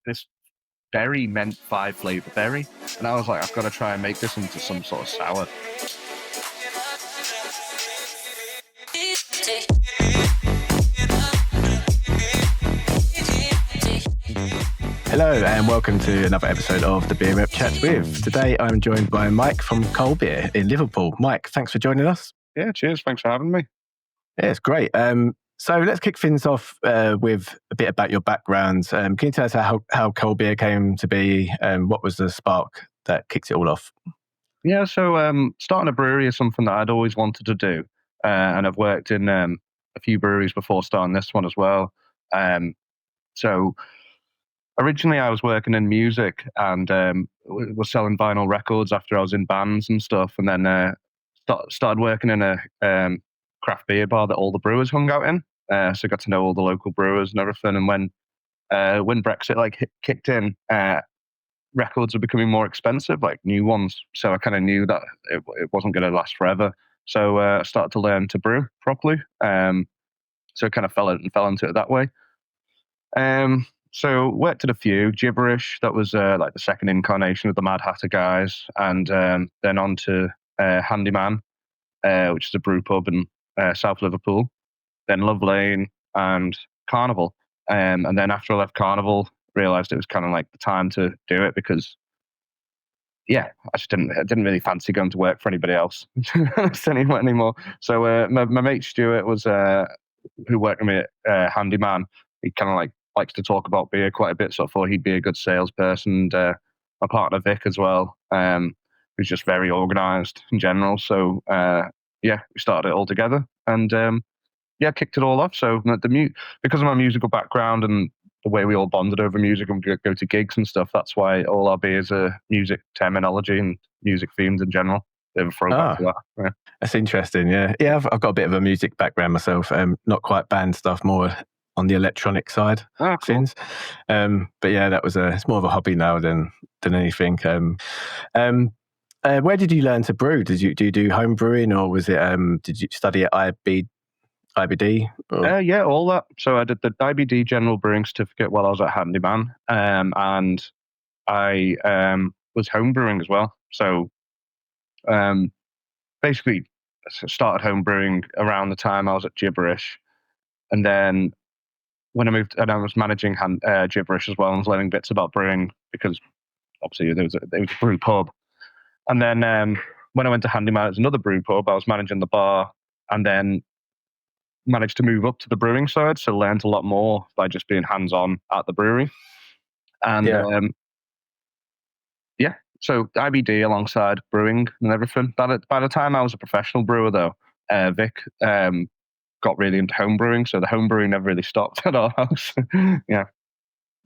this berry meant 5-flavor berry, and I was like, I've got to try and make this into some sort of sour. Hello and welcome to another episode of the BeerX Chats With. Today I'm joined by Mike from Colbier in Liverpool. Mike, thanks for joining us. Yeah, cheers. Thanks for having me. Yeah, it's great. So let's kick things off with a bit about your background. Can you tell us how Colbier came to be and what was the spark that kicked it all off? Yeah, so starting a brewery is something that I'd always wanted to do, and I've worked in a few breweries before starting this one as well. So originally I was working in music and was selling vinyl records after I was in bands and stuff, and then started working in a craft beer bar that all the brewers hung out in. So I got to know all the local brewers and everything. And when Brexit kicked in, records were becoming more expensive, like new ones. So I kind of knew that it wasn't going to last forever. So I started to learn to brew properly. So I kind of fell into it that way. So worked at a few. Gibberish, that was like the second incarnation of the Mad Hatter guys, and then on to Handyman, which is a brew pub in South Liverpool. Then Love Lane and Carnival, and then after I left Carnival, realised it was kind of like the time to do it because, yeah, I didn't really fancy going to work for anybody else anymore. So my mate Stuart was who worked with me at Handyman. He kind of likes to talk about beer quite a bit, so I thought he'd be a good salesperson. And my partner Vic as well, who's just very organised in general. So yeah, we started it all together, and yeah, kicked it all off. So because of my musical background and the way we all bonded over music and go to gigs and stuff, that's why all our beers are music terminology and music themed in general. Bit of a throwback to that. Yeah. That's interesting. Yeah, I've got a bit of a music background myself. Not quite band stuff, more on the electronic side of things. But yeah, it's more of a hobby now than anything. Where did you learn to brew? Do you do home brewing, or was it? Did you study at IBD? Yeah, all that. So I did the IBD General Brewing Certificate while I was at Handyman, and I was home brewing as well. So basically started home brewing around the time I was at Gibberish, and then when I moved, and I was managing Gibberish as well, and was learning bits about brewing because obviously there was a brew pub. And then when I went to Handyman, it was another brew pub. I was managing the bar, and then managed to move up to the brewing side, so learned a lot more by just being hands-on at the brewery. And yeah, so IBD alongside brewing and everything. By the time I was a professional brewer, though, Vic got really into home brewing, so the home brewing never really stopped at our house. Yeah.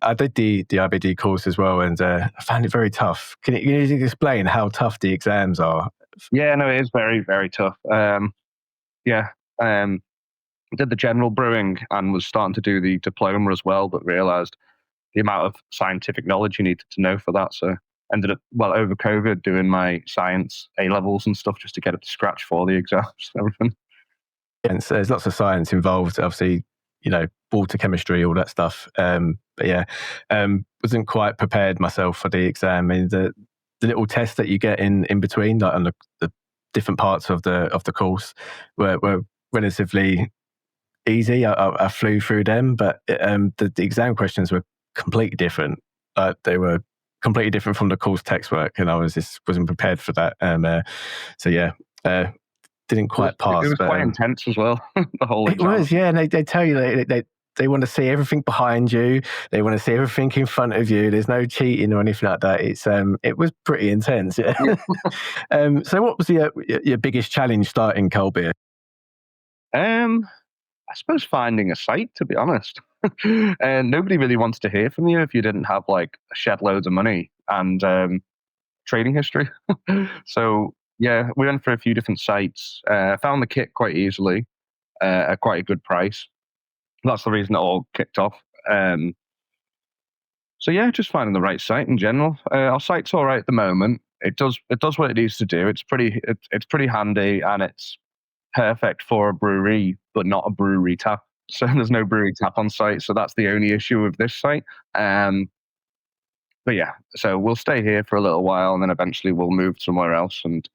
I did the IBD course as well, and I found it very tough. Can you explain how tough the exams are? Yeah, no, it is very, very tough. Did the general brewing and was starting to do the diploma as well, but realised the amount of scientific knowledge you needed to know for that. So ended up, over COVID, doing my science A-levels and stuff just to get up to scratch for the exams and everything. And so there's lots of science involved, obviously, water chemistry, all that stuff. But yeah, wasn't quite prepared myself for the exam. I mean, the little tests that you get in between, like on the different parts of the course, were relatively easy. I flew through them, but the exam questions were completely different. They were completely different from the course textwork, and I wasn't prepared for that. So yeah. Didn't quite pass. It was quite intense as well. The whole exam. It was, yeah. And they tell you they want to see everything behind you. They want to see everything in front of you. There's no cheating or anything like that. It was pretty intense. Yeah. So what was your biggest challenge starting Colbier? I suppose finding a site, to be honest. And nobody really wants to hear from you if you didn't have like shed loads of money and trading history. So yeah, we went for a few different sites. Found the kit quite easily at quite a good price. That's the reason it all kicked off. So yeah, just finding the right site in general. Our site's all right at the moment. It does what it needs to do. It's pretty handy, and it's perfect for a brewery, but not a brewery tap. So there's no brewery tap on site. So that's the only issue with this site. but yeah, so we'll stay here for a little while, and then eventually we'll move somewhere else, and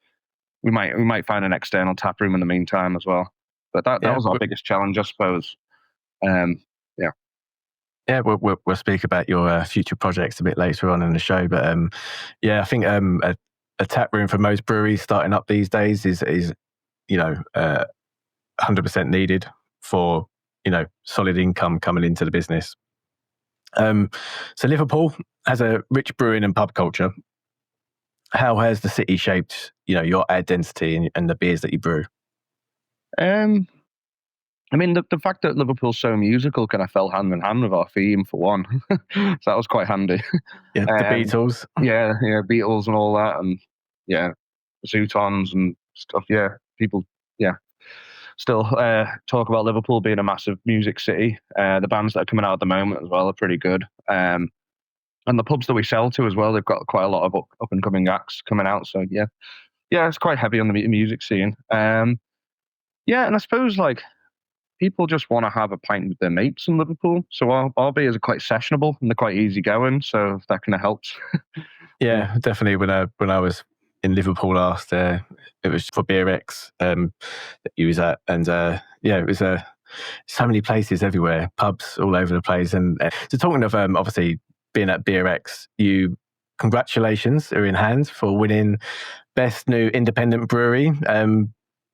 we might find an external tap room in the meantime as well. But that Yeah, was our biggest challenge, I suppose. Yeah. yeah, we'll speak about your future projects a bit later on in the show. But yeah, I think a tap room for most breweries starting up these days is 100% needed for solid income coming into the business. So Liverpool has a rich brewing and pub culture. How has the city shaped your identity and the beers that you brew? I mean, the fact that Liverpool's so musical kind of fell hand in hand with our theme for one, so that was quite handy. Yeah, the Beatles. Yeah, Beatles and all that, and yeah, Zootons and stuff. Yeah, people, yeah, still talk about Liverpool being a massive music city. The bands that are coming out at the moment as well are pretty good. And the pubs that we sell to as well, they've got quite a lot of up and coming acts coming out. So yeah, it's quite heavy on the music scene. Yeah, and I suppose like people just want to have a pint with their mates in Liverpool. So our beers are quite sessionable and they're quite easy going. So that kind of helps. Yeah, definitely. When I was in Liverpool last, it was for BeerX that you was at, and yeah, it was so many places everywhere, pubs all over the place. And so talking of obviously being at BeerX, congratulations are in hand for winning Best New Independent Brewery.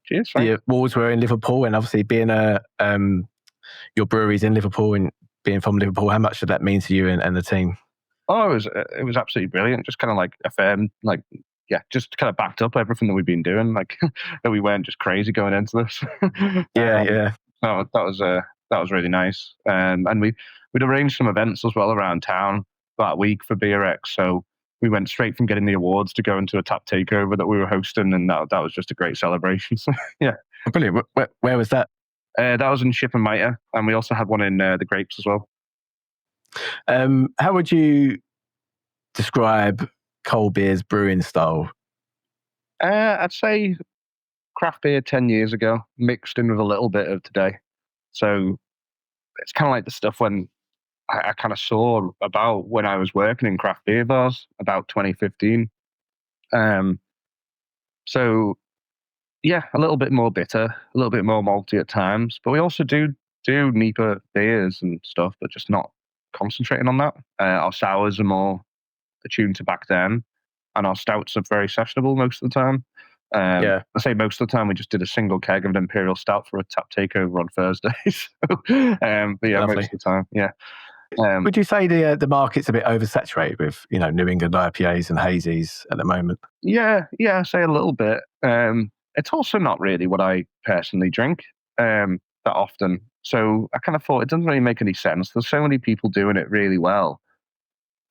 Cheers. The awards were in Liverpool, and obviously being your brewery's in Liverpool and being from Liverpool, how much did that mean to you and the team? Oh, it was absolutely brilliant. Just kind of like affirmed, like just kind of backed up everything that we've been doing. Like that we weren't just crazy going into this. Yeah. No, that was really nice. And we'd arranged some events as well around town that week for BeerX. So we went straight from getting the awards to going to a tap takeover that we were hosting, and that was just a great celebration. So yeah, brilliant. Where was that? That was in Ship and Mitre, and we also had one in the Grapes as well. How would you describe Colbier's brewing style? I'd say craft beer 10 years ago, mixed in with a little bit of today. So it's kind of like the stuff when I kind of saw about when I was working in craft beer bars about 2015. So yeah, a little bit more bitter, a little bit more malty at times, but we also do NEPA beers and stuff, but just not concentrating on that. Our sours are more attuned to back then, and our stouts are very sessionable most of the time. I say most of the time. We just did a single keg of an imperial stout for a tap takeover on Thursday. But yeah, Lovely. most of the time, yeah. Would you say the market's a bit oversaturated with New England IPAs and hazies at the moment? Yeah, I say a little bit. It's also not really what I personally drink that often. So I kind of thought it doesn't really make any sense. There's so many people doing it really well.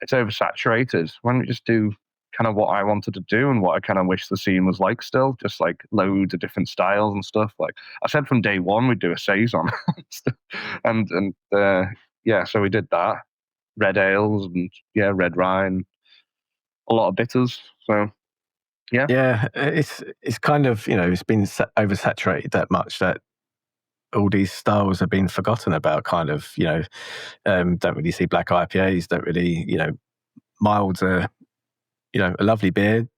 It's oversaturated. Why don't we just do kind of what I wanted to do and what I kind of wish the scene was like still, just like loads of different styles and stuff. Like I said from day one, we'd do a saison. and yeah, so we did that. Red ales and red wine, a lot of bitters. So yeah, it's kind of it's been oversaturated that much that all these styles have been forgotten about. Kind of don't really see black IPAs. Don't really milds are a lovely beer.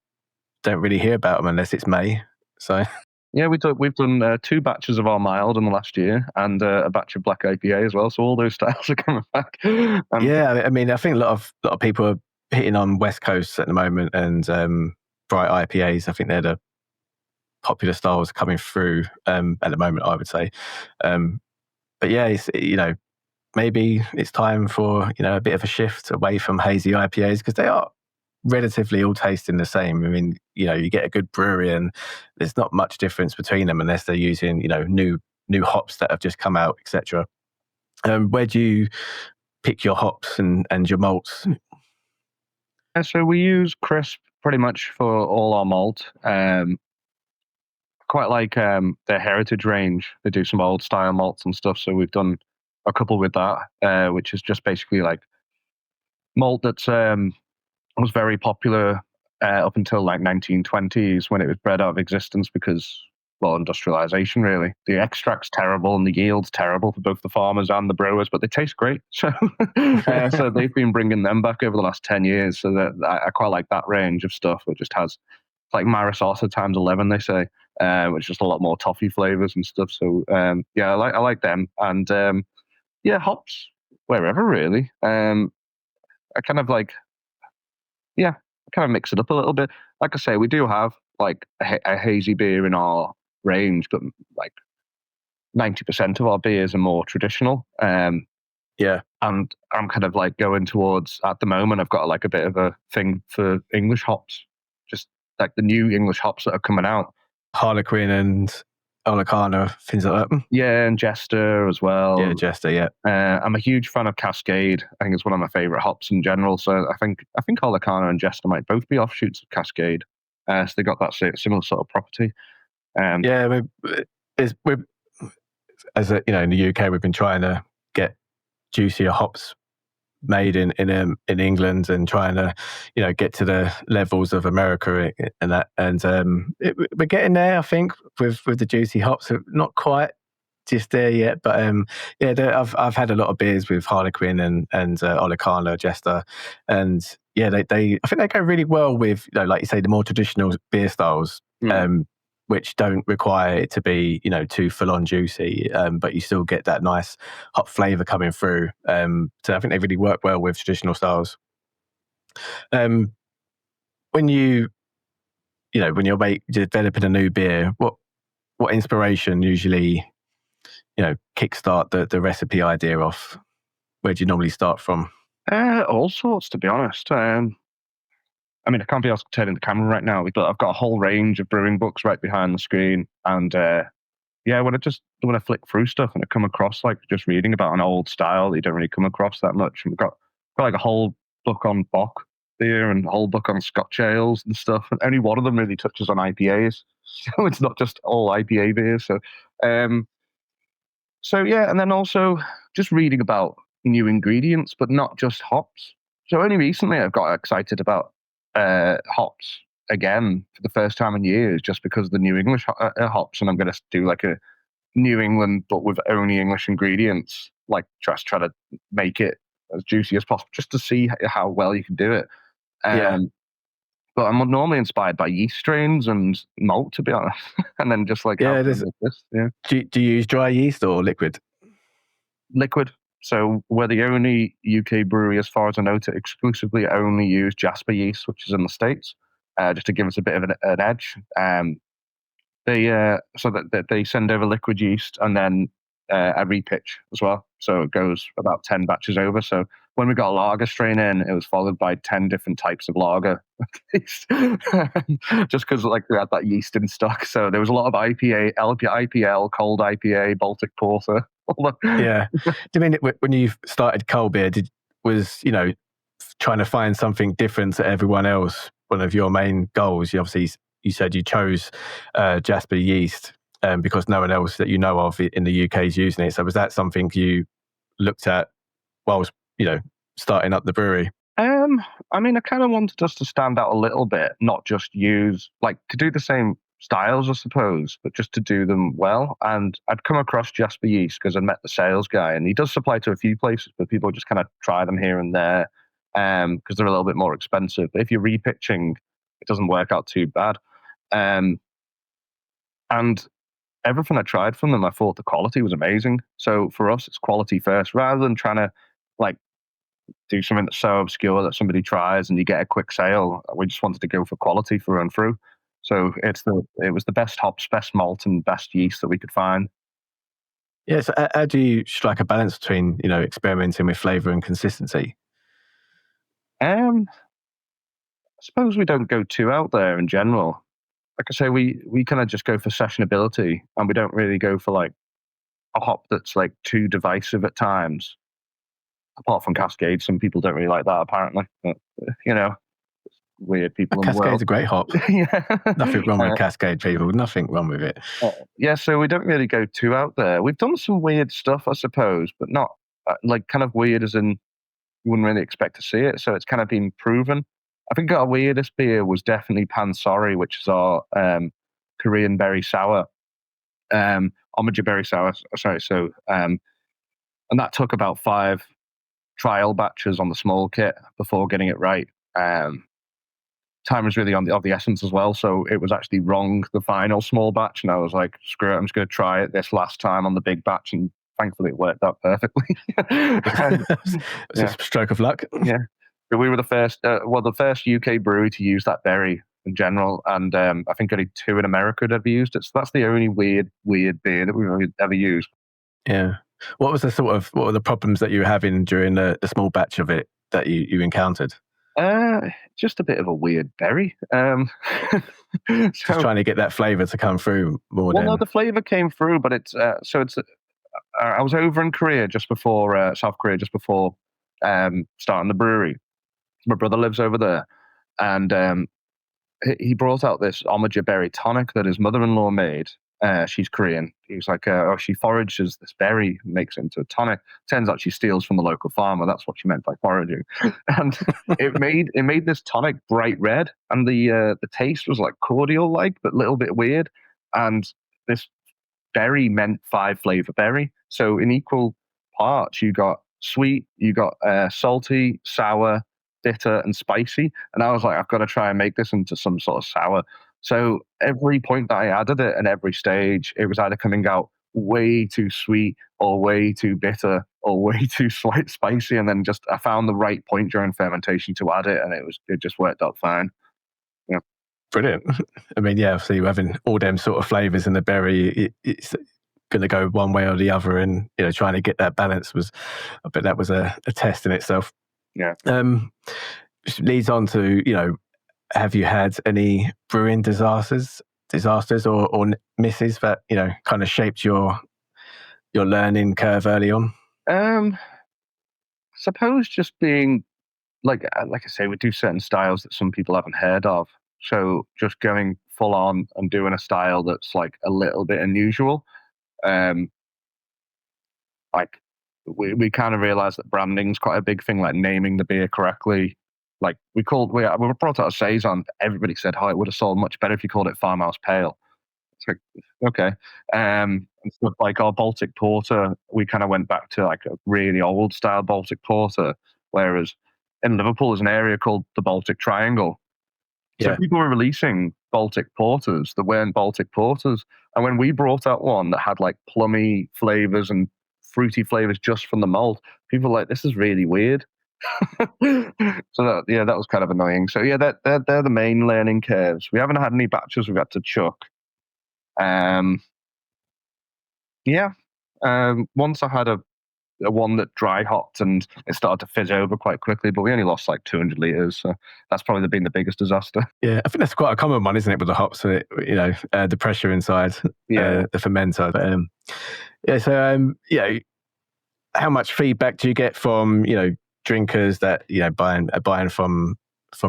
Don't really hear about them unless it's May. So yeah, we've done 2 batches of our mild in the last year and a batch of black IPA as well. So all those styles are coming back. Yeah, I mean, I think a lot of people are hitting on West Coast at the moment and bright IPAs. I think they're the popular styles coming through at the moment, I would say. But yeah, it's, maybe it's time for a bit of a shift away from hazy IPAs because they are relatively all tasting the same. I mean, you get a good brewery and there's not much difference between them unless they're using new hops that have just come out, etc. Where do you pick your hops and your malts? So we use crisp pretty much for all our malt. Quite like their heritage range. They do some old style malts and stuff. So we've done a couple with that, which is just basically like malt that's was very popular up until like 1920s when it was bred out of existence because industrialization, really. The extract's terrible and the yield's terrible for both the farmers and the brewers, but they taste great. So, so they've been bringing them back over the last 10 years. So that I quite like that range of stuff. It just has, it's like Marisota times 11, they say, which is just a lot more toffee flavors and stuff. So, yeah, I like them. And yeah, hops wherever, really. I kind of like, yeah, kind of mix it up a little bit. Like I say, we do have like a hazy beer in our range, but like 90% of our beers are more traditional. Yeah. And I'm kind of like going towards, at the moment, I've got like a bit of a thing for English hops, just like the new English hops that are coming out. Harlequin and Olicana, things like that. Yeah, and Jester as well. Yeah, Jester, yeah. I'm a huge fan of Cascade. I think it's one of my favorite hops in general. So I think Olicana and Jester might both be offshoots of Cascade. So they got that similar sort of property. Yeah, we're as a, in the UK, we've been trying to get juicier hops made in England and trying to get to the levels of America and that, and we're getting there, I think, with the juicy hops. Not quite just there yet, but yeah, I've had a lot of beers with Harlequin and Olicana, Jester, and yeah, I think they go really well with, like you say, the more traditional beer styles. Which don't require it to be, too full-on juicy, but you still get that nice hop flavour coming through. So I think they really work well with traditional styles. When you're developing a new beer, what inspiration usually, kickstart the recipe idea off? Where do you normally start from? All sorts, to be honest. I mean, I can't be able to turn in the camera right now, but I've got a whole range of brewing books right behind the screen. And yeah, when I flick through stuff and I come across like just reading about an old style that you don't really come across that much. And we've got like a whole book on Bock beer and a whole book on Scotch ales and stuff. And only one of them really touches on IPAs. So it's not just all IPA beers. So yeah, and then also just reading about new ingredients, but not just hops. So only recently I've got excited about hops again for the first time in years, just because of the New English hops, and I'm going to do like a New England but with only English ingredients, like just try to make it as juicy as possible, just to see how well you can do it. Yeah. But I'm normally inspired by yeast strains and malt, to be honest, and then just like Yeah, this. Yeah. Do you use dry yeast or liquid? Liquid. So we're the only UK brewery, as far as I know, to exclusively only use Jasper yeast, which is in the States, just to give us a bit of an edge. They send over liquid yeast and then a repitch as well. So it goes about 10 batches over. So when we got a lager strain in, it was followed by 10 different types of lager, just because like we had that yeast in stock. So there was a lot of IPA, IPL, cold IPA, Baltic Porter. Yeah. Do you mean when you started Colbier, was trying to find something different to everyone else one of your main goals? You said you chose Jasper yeast because no one else that you know of in the UK is using it. So was that something you looked at whilst starting up the brewery? I mean, I kind of wanted us to stand out a little bit, not just use like to do the same styles, I suppose, but just to do them well. And I'd come across Jasper yeast because I'd met the sales guy, and he does supply to a few places, but people just kind of try them here and there because they're a little bit more expensive. But if you're repitching, it doesn't work out too bad. And everything I tried from them, I thought the quality was amazing. So for us, it's quality first, rather than trying to like do something that's so obscure that somebody tries and you get a quick sale. We just wanted to go for quality through and through. So it was the best hops, best malt, and best yeast that we could find. Yeah. So how do you strike a balance between experimenting with flavour and consistency? I suppose we don't go too out there in general. Like I say, we kind of just go for sessionability, and we don't really go for like a hop that's like too divisive at times. Apart from Cascade, some people don't really like that apparently. But, weird people in the world. Cascade's a great hop. Yeah. Nothing wrong with Cascade, people. Nothing wrong with it. Yeah, so we don't really go too out there. We've done some weird stuff, I suppose, but not like kind of weird as in you wouldn't really expect to see it. So it's kind of been proven. I think our weirdest beer was definitely Pansori, which is our Korean berry sour. Colbier berry sour. Sorry, so and that took about 5 trial batches on the small kit before getting it right. Time was really of the essence as well, so it was actually wrong the final small batch, and I was like, screw it, I'm just going to try it this last time on the big batch, and thankfully it worked out perfectly. It's a stroke of luck. Yeah, but we were the first UK brewery to use that berry in general, and I think only 2 in America had ever used it. So that's the only weird beer that we've ever used. Yeah. What were the problems that you were having during the small batch of it that you encountered? Just a bit of a weird berry. Just trying to get that flavour to come through more. Well, no, the flavour came through, but it's I was over in Korea just before South Korea, just before starting the brewery. My brother lives over there, and he brought out this Colbier berry tonic that his mother-in-law made. She's Korean. He was like, she forages this berry and makes it into a tonic. Turns out she steals from the local farmer. That's what she meant by foraging. And it made this tonic bright red, and the taste was like cordial like, but a little bit weird. And this berry meant 5 flavor berry. So in equal parts, you got sweet, you got salty, sour, bitter, and spicy. And I was like, I've got to try and make this into some sort of sour. So every point that I added it, and every stage, it was either coming out way too sweet or way too bitter or way too spicy. And then I found the right point during fermentation to add it, and it just worked out fine. Yeah. Brilliant. I mean, yeah, so you're having all them sort of flavours in the berry. It's going to go one way or the other, and trying to get that balance I bet that was a test in itself. Yeah. Which leads on to have you had any brewing disasters or misses that kind of shaped your learning curve early on? I suppose just being like I say, we do certain styles that some people haven't heard of. So just going full on and doing a style that's like a little bit unusual. Like we kind of realized that branding's quite a big thing, like naming the beer correctly. Like we were brought out a saison. Everybody said, "Oh, it would have sold much better if you called it Farmhouse Pale." It's like, okay. And stuff like our Baltic Porter, we kind of went back to like a really old style Baltic Porter, whereas in Liverpool there's an area called the Baltic Triangle. So people were releasing Baltic Porters that weren't Baltic Porters. And when we brought out one that had like plummy flavors and fruity flavors just from the malt, people were like, this is really weird. So that was kind of annoying. So yeah, they're the main learning curves. We haven't had any batches we've had to chuck. Once I had a one that dry hopped and it started to fizz over quite quickly, but we only lost like 200 liters, so that's probably been the biggest disaster. Yeah, I think that's quite a common one, isn't it, with the hops? The pressure inside, the fermenter. But, how much feedback do you get from drinkers that buying from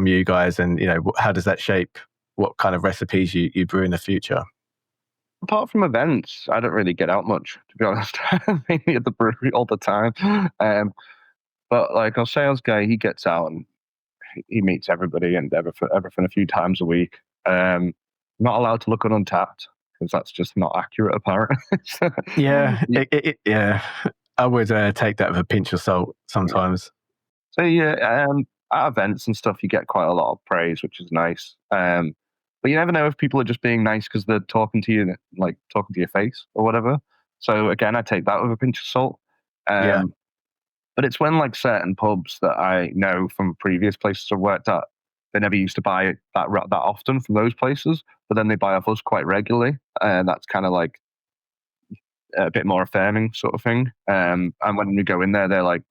you guys, and how does that shape what kind of recipes you brew in the future? Apart from events, I don't really get out much, to be honest. Mainly at the brewery all the time. But like our sales guy, he gets out and he meets everybody and everything a few times a week. Not allowed to look at Untapped because that's just not accurate, apparently. I would take that with a pinch of salt sometimes. So at events and stuff, you get quite a lot of praise, which is nice. But you never know if people are just being nice because they're talking to you, like talking to your face or whatever. So again, I take that with a pinch of salt. But it's when like certain pubs that I know from previous places I've worked at, they never used to buy that often from those places, but then they buy off us quite regularly, and that's kind of like a bit more affirming sort of thing. And when we go in there, they're like,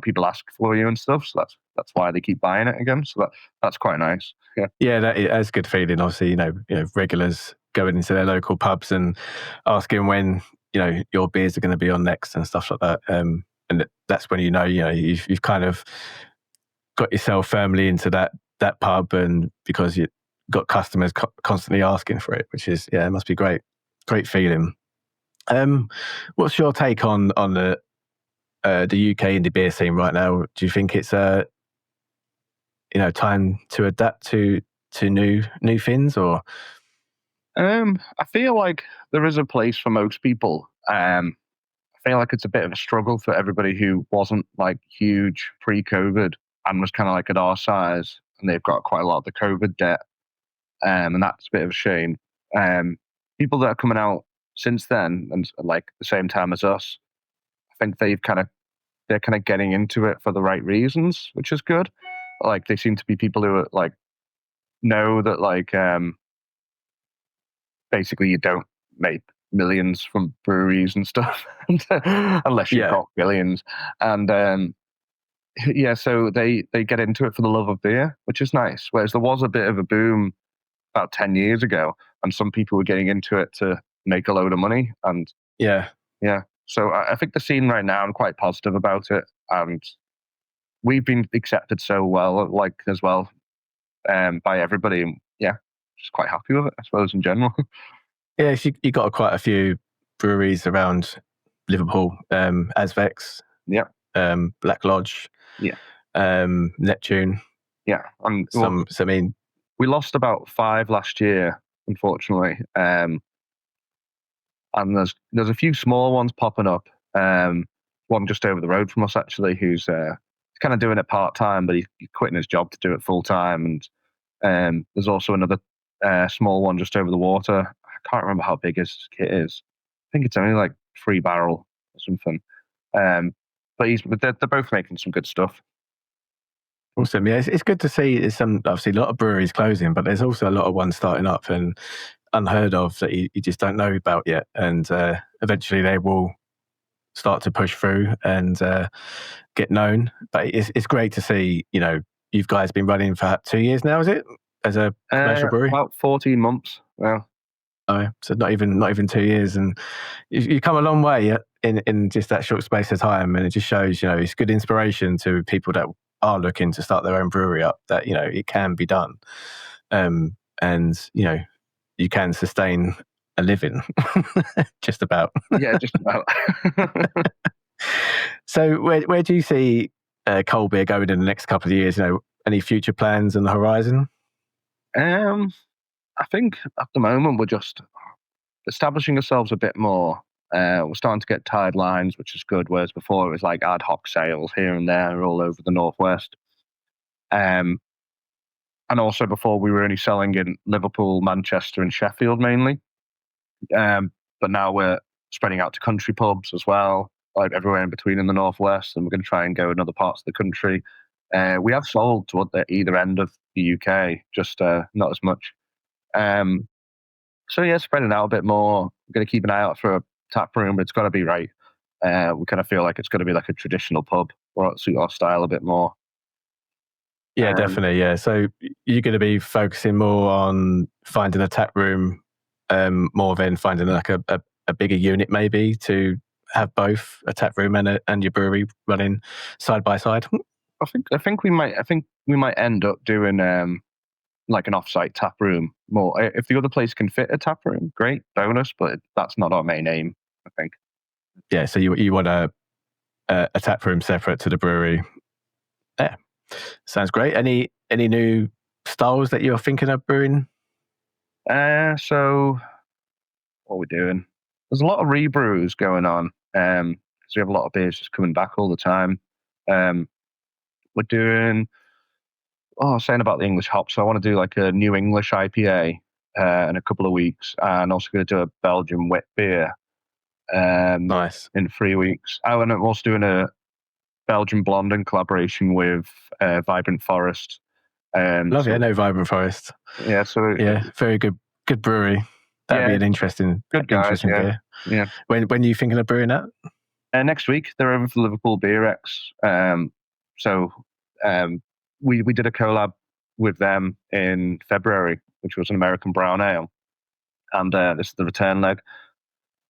people ask for you and stuff, so that's why they keep buying it again. So that's quite nice. That's a good feeling. Obviously, regulars going into their local pubs and asking when your beers are going to be on next and stuff like that. And that's when you've kind of got yourself firmly into that pub, and because you've got customers constantly asking for it, which is it must be great feeling. What's your take on the UK indie beer scene right now? Do you think it's time to adapt to new things, or? I feel like there is a place for most people. I feel like it's a bit of a struggle for everybody who wasn't like huge pre-COVID and was kind of like at our size, and they've got quite a lot of the COVID debt, and that's a bit of a shame. People that are coming out since then and like the same time as us, I think they're kind of getting into it for the right reasons, which is good. Like they seem to be people who are like know that like basically you don't make millions from breweries and stuff unless you've got billions. And yeah, so they get into it for the love of beer, which is nice. Whereas there was a bit of a boom about 10 years ago, and some people were getting into it to make a load of money. And Yeah. So I think the scene right now, I'm quite positive about it, and we've been accepted so well, like as well, by everybody. And yeah, just quite happy with it, I suppose, in general. Yeah, you got quite a few breweries around Liverpool, Asvex, Black Lodge, Neptune. Yeah, and so I mean, we lost about 5 last year, unfortunately. And there's a few small ones popping up. One just over the road from us, actually, who's kind of doing it part time, but he's quitting his job to do it full time. And there's also another small one just over the water. I can't remember how big his kit is. I think it's only like 3 barrel or something. But they're both making some good stuff. Awesome. Yeah, it's good to see. There's obviously a lot of breweries closing, but there's also a lot of ones starting up and unheard of that you just don't know about yet. And eventually they will start to push through and get known. But it's great to see. You know, you guys been running for 2 years now, is it, as a commercial brewery? About 14 months now. Oh, so not even 2 years, and you come a long way in just that short space of time, and it just shows, you know, it's good inspiration to people that are looking to start their own brewery up, that, you know, it can be done, and you know, you can sustain a living. Just about. Yeah, just about. So where do you see Colbier going in the next couple of years? You know, any future plans on the horizon? I think at the moment we're just establishing ourselves a bit more. We're starting to get tied lines, which is good, whereas before it was like ad hoc sales here and there all over the Northwest. And also before we were only selling in Liverpool, Manchester and Sheffield mainly. But now we're spreading out to country pubs as well, like everywhere in between in the Northwest, and we're going to try and go in other parts of the country. We have sold to either end of the UK, just not as much. So yeah, spreading out a bit more. We're going to keep an eye out for a tap room, but it's got to be right. We kind of feel like it's going to be like a traditional pub, or suit our style a bit more. Yeah, definitely. Yeah, so you're going to be focusing more on finding a tap room, more than finding like a bigger unit, maybe, to have both a tap room and your brewery running side by side. I think we might end up doing like an off-site tap room more. If the other place can fit a tap room, great, bonus, but that's not our main aim, I think. Yeah, so you want a tap room separate to the brewery. Yeah, sounds great. Any new styles that you're thinking of brewing? So what are we doing? There's a lot of rebrews going on, because we have a lot of beers just coming back all the time. We're doing saying about the English hops. So I want to do like a New English IPA in a couple of weeks, and also going to do a Belgian wit beer. Nice. In 3 weeks. Oh, and I'm also doing a Belgian blonde in collaboration with Vibrant Forest. Lovely. I know Vibrant Forest. Yeah, so yeah, very good brewery. That'd be an interesting beer. Yeah. When are you thinking of brewing that? Next week. They're over for Liverpool BeerX. We did a collab with them in February, which was an American brown ale, and this is the return leg.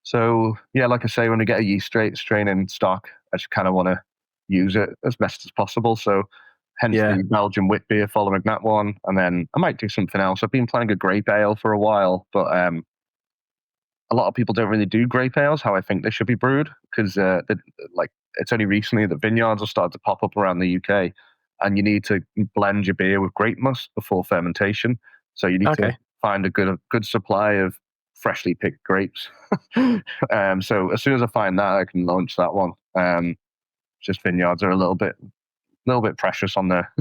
So yeah, like I say, when we get a yeast strain in stock, I just kind of want to use it as best as possible. So hence the Belgian wit beer following that one, and then I might do something else. I've been planning a grape ale for a while, but a lot of people don't really do grape ales how I think they should be brewed, because it's only recently that vineyards have started to pop up around the UK, and you need to blend your beer with grape must before fermentation. So you need to find a good supply of freshly picked grapes. So as soon as I find that, I can launch that one. Just vineyards are a little bit precious on their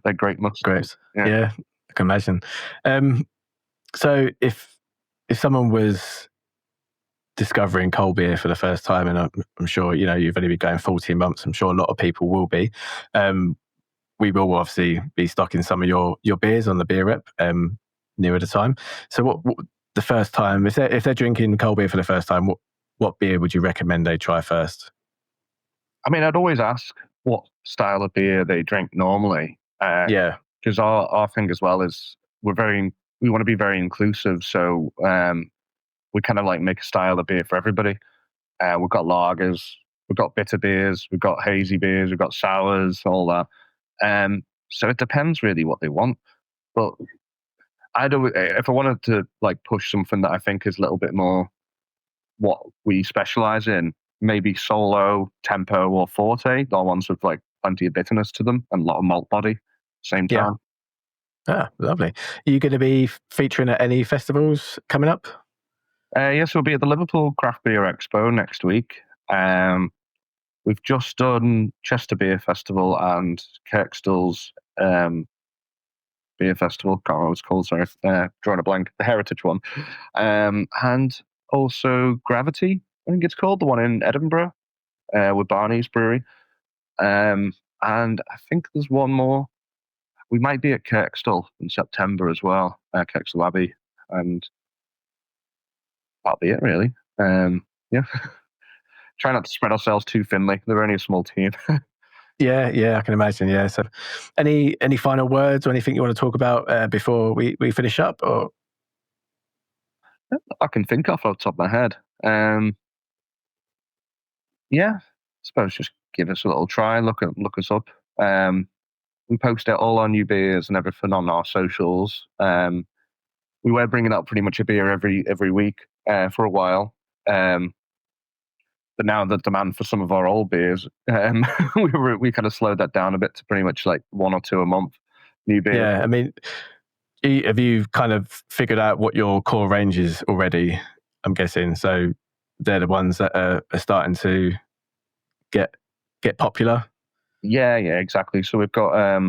their grape must. Grapes. Yeah, I can imagine. So if someone was discovering Colbier for the first time, and I'm sure you've only been going 14 months, I'm sure a lot of people will be. We will obviously be stocking some of your beers on the Beer Rep nearer the time. So what the first time, if they're drinking Colbier for the first time, what beer would you recommend they try first? I mean, I'd always ask what style of beer they drink normally. Yeah. Because our thing as well is we want to be very inclusive. So we kind of like make a style of beer for everybody. We've got lagers, we've got bitter beers, we've got hazy beers, we've got sours, all that. So it depends really what they want. But if I wanted to like push something that I think is a little bit more what we specialize in, maybe solo, tempo, or forte, or ones with like plenty of bitterness to them and a lot of malt body. Same time. Ah, lovely. Are you going to be featuring at any festivals coming up? Yes, we'll be at the Liverpool Craft Beer Expo next week. We've just done Chester Beer Festival and Kirkstall's Beer Festival. Can't remember what it's called, sorry. Drawing a blank. The Heritage one. And also Gravity, I think it's called, the one in Edinburgh with Barney's Brewery. And I think there's one more. We might be at Kirkstall in September as well, Kirkstall Abbey, and that'll be it really. Yeah. Try not to spread ourselves too thinly. They're only a small team. Yeah, I can imagine. Yeah. So, any final words or anything you want to talk about before we finish up? Or I can think off the top of my head. Yeah, I suppose just give us a little try. Look us up. We post out all our new beers and everything on our socials. We were bringing out pretty much a beer every week for a while. But now the demand for some of our old beers, we kind of slowed that down a bit to pretty much like 1 or 2 a month new beers. Yeah, I mean, have you kind of figured out what your core range is already? I'm guessing so. They're the ones that are starting to get popular. Yeah, exactly. So we've got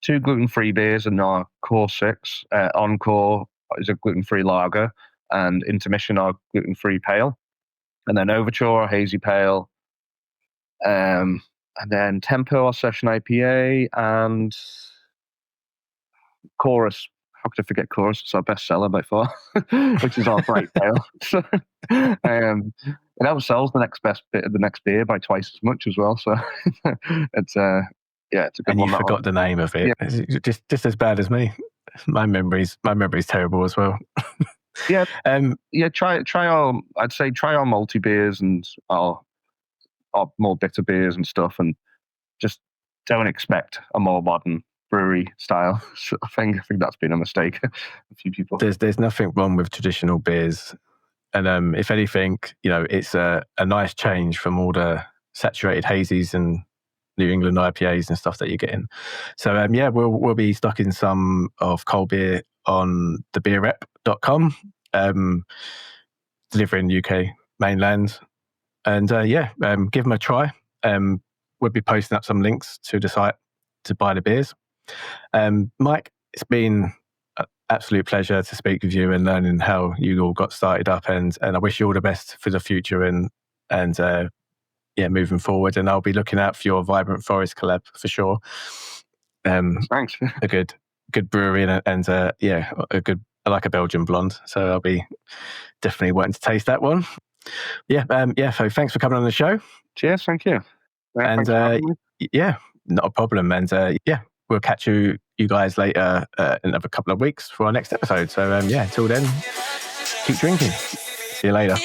2 gluten-free beers in our core 6. Encore is a gluten-free lager, and Intermission are gluten-free pale. And then Overture, our hazy pale. And then Tempo, our session IPA, and Chorus. How could I forget Chorus? It's our best seller by far, which is our bright pale. So, it outsells the next beer by twice as much as well. So it's a good and one. You forgot the name of it. Yeah. It's just as bad as me. My memory's terrible as well. Yeah. Try our. I'd say try our multi beers and our more bitter beers and stuff, and just don't expect a more modern brewery style. So I think that's been a mistake. A few people. There's nothing wrong with traditional beers, and if anything, it's a nice change from all the saturated hazies and New England IPAs and stuff that you're getting. So we'll be stocking some of Colbier on the BeerRep.com, delivering UK mainland, and give them a try. We'll be posting up some links to the site to buy the beers. Mike, it's been an absolute pleasure to speak with you and learning how you all got started up, and I wish you all the best for the future and moving forward. And I'll be looking out for your Vibrant Forest collab for sure. Thanks. A good brewery and a good. I like a Belgian blonde, so I'll be definitely wanting to taste that one. So thanks for coming on the show. Cheers, thank you. And not a problem. And we'll catch you guys later in another couple of weeks for our next episode. So until then, keep drinking. See you later.